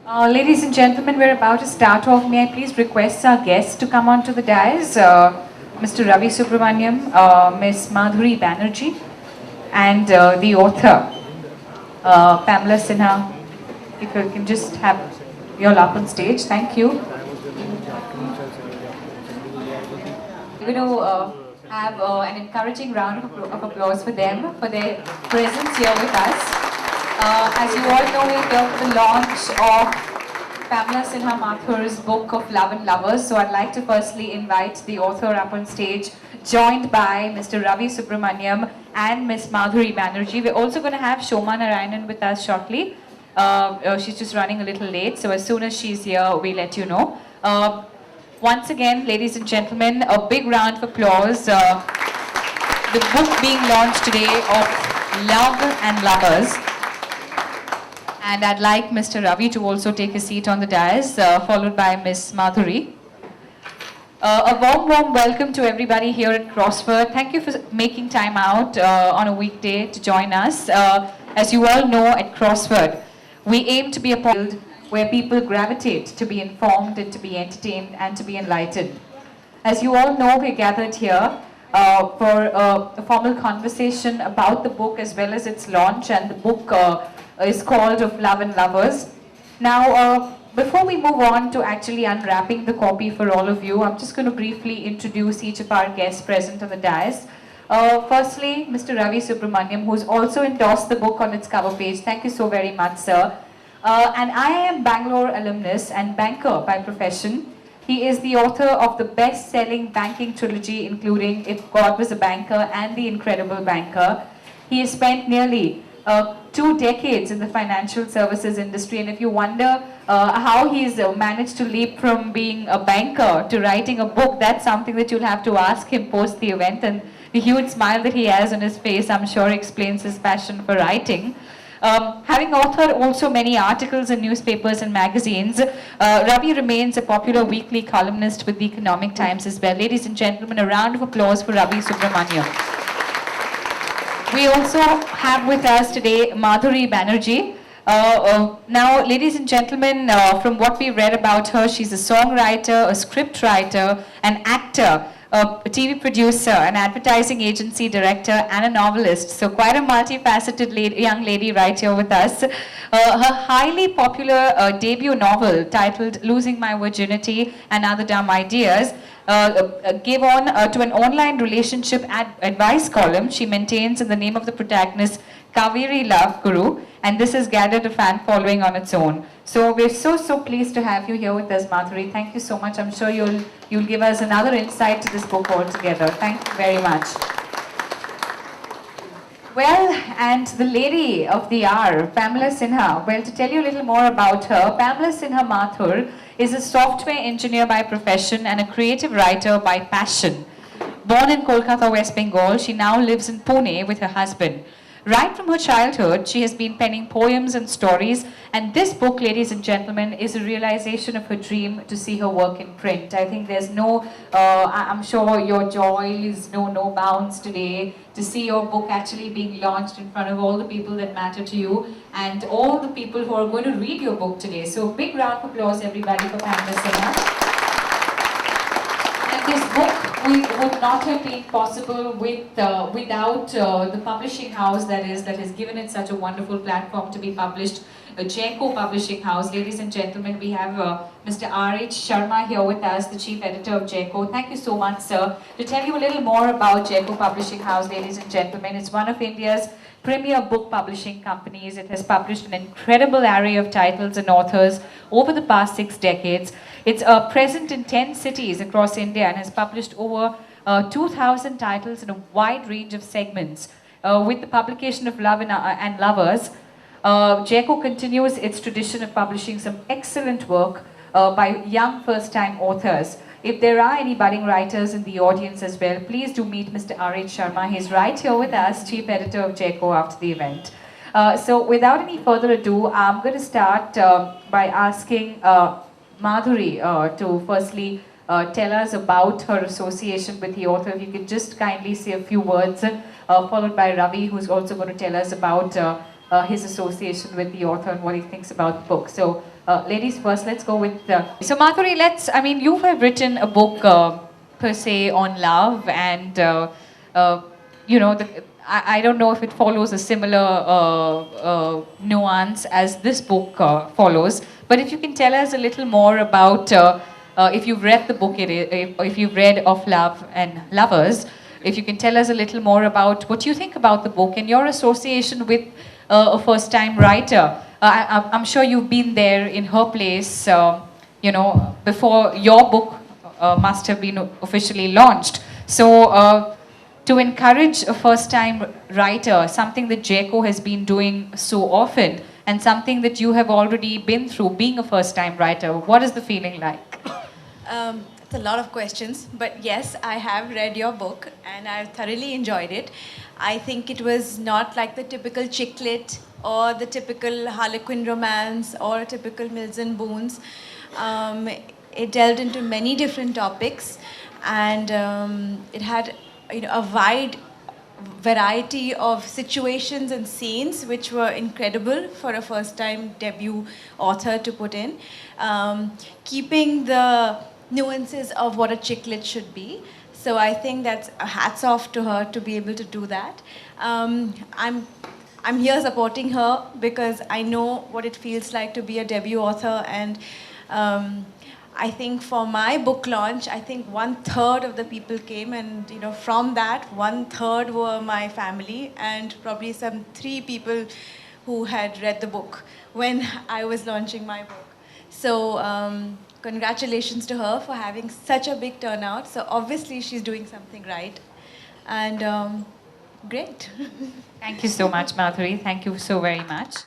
Ladies and gentlemen, we're about to start off. May I please request our guests to come onto the dais? Mr. Ravi Subramaniam, Ms. Madhuri Banerjee, and the author, Pamela Sinha. If you can just have you all up on stage. Thank you. We're going to have an encouraging round of applause for them, for their presence here with us. As you all know, we're here for the launch of Pamela Sinha Mathur's book of Love and Lovers. So I'd like to firstly invite the author up on stage, joined by Mr. Ravi Subramaniam and Ms. Madhuri Banerjee. We're also going to have Shoma Narayanan with us shortly. She's just running a little late, so as soon as she's here, we'll let you know. Once again, ladies and gentlemen, a big round of applause. The book being launched today of Love and Lovers. And I'd like Mr. Ravi to also take a seat on the dais, followed by Ms. Madhuri. A warm welcome to everybody here at Crossword. Thank you for making time out on a weekday to join us. As you all know, at Crossword, we aim to be a field where people gravitate to be informed and to be entertained and to be enlightened. As you all know, we're gathered here for a formal conversation about the book as well as its launch, and the book is called Of Love and Lovers. Now, before we move on to actually unwrapping the copy for all of you, I'm just going to briefly introduce each of our guests present on the dais. Firstly, Mr. Ravi Subramaniam, who's also endorsed the book on its cover page. Thank you so very much, sir. And I am Bangalore alumnus and banker by profession. He is the author of the best-selling banking trilogy, including If God Was a Banker and The Incredible Banker. He has spent nearly 2 decades in the financial services industry, and if you wonder how he's managed to leap from being a banker to writing a book, that's something that you'll have to ask him post the event, and the huge smile that he has on his face, I'm sure, explains his passion for writing. Having authored also many articles in newspapers and magazines, Ravi remains a popular weekly columnist with the Economic Times as well. Ladies and gentlemen, a round of applause for Ravi Subramaniam. We also have with us today Madhuri Banerjee. Now, ladies and gentlemen, from what we read about her, she's a songwriter, a script writer, an actor, a TV producer, an advertising agency director, and a novelist. So quite a multifaceted young lady right here with us. Her highly popular debut novel titled Losing My Virginity and Other Dumb Ideas gave on to an online relationship advice column she maintains in the name of the protagonist, Kaveri Love Guru, and this has gathered a fan following on its own. So we're so pleased to have you here with us, Mathuri. Thank you so much. I'm sure you'll give us another insight to this book altogether. Thank you very much. Well, and the lady of the hour, Pamela Sinha. Well, to tell you a little more about her, Pamela Sinha Mathur is a software engineer by profession and a creative writer by passion. Born in Kolkata, West Bengal, she now lives in Pune with her husband. Right from her childhood, she has been penning poems and stories, and this book, ladies and gentlemen, is a realization of her dream to see her work in print. I think there's I'm sure your joy is no bounds today to see your book actually being launched in front of all the people that matter to you and all the people who are going to read your book today. So big round of applause, everybody, for Pamela Sinha. This book would not have been possible without the publishing house that has given it such a wonderful platform to be published, Jeko Publishing House. Ladies and gentlemen, we have Mr. R.H. Sharma here with us, the chief editor of Jeko. Thank you so much, sir. To tell you a little more about Jeko Publishing House, ladies and gentlemen, it's one of India's premier book publishing companies. It has published an incredible array of titles and authors over the past 6 decades. It's present in 10 cities across India and has published over 2,000 titles in a wide range of segments. With the publication of Love and Lovers, Jeko continues its tradition of publishing some excellent work by young first-time authors. If there are any budding writers in the audience as well, please do meet Mr. R.H. Sharma. He's right here with us, chief editor of Jeko, after the event. So without any further ado, I'm going to start by asking Madhuri to firstly tell us about her association with the author. If you could just kindly say a few words, followed by Ravi, who's also going to tell us about his association with the author and what he thinks about the book. So ladies first, let's go with... So Mathuri, you have written a book per se on love and, you know, I don't know if it follows a similar nuance as this book follows, but if you can tell us a little more about, if you've read the book, if you've read Of Love and Lovers, if you can tell us a little more about what you think about the book and your association with a first-time writer. I'm sure you've been there in her place, you know, before your book must have been officially launched. So to encourage a first-time writer, something that JECO has been doing so often, and something that you have already been through, being a first-time writer, what is the feeling like? It's a lot of questions, but yes, I have read your book and I thoroughly enjoyed it. I think it was not like the typical chick lit or the typical Harlequin romance or a typical Mills and Boons. It delved into many different topics, and it had, you know, a wide variety of situations and scenes which were incredible for a first-time debut author to put in, keeping the nuances of what a chick lit should be. So I think that's a hats off to her to be able to do that. I'm here supporting her because I know what it feels like to be a debut author, and I think for my book launch, I think 1/3 of the people came, and you know, from that 1/3 were my family and probably some 3 people who had read the book when I was launching my book. So congratulations to her for having such a big turnout. So obviously she's doing something right, and great. Thank you so much, Mathuri. Thank you so very much.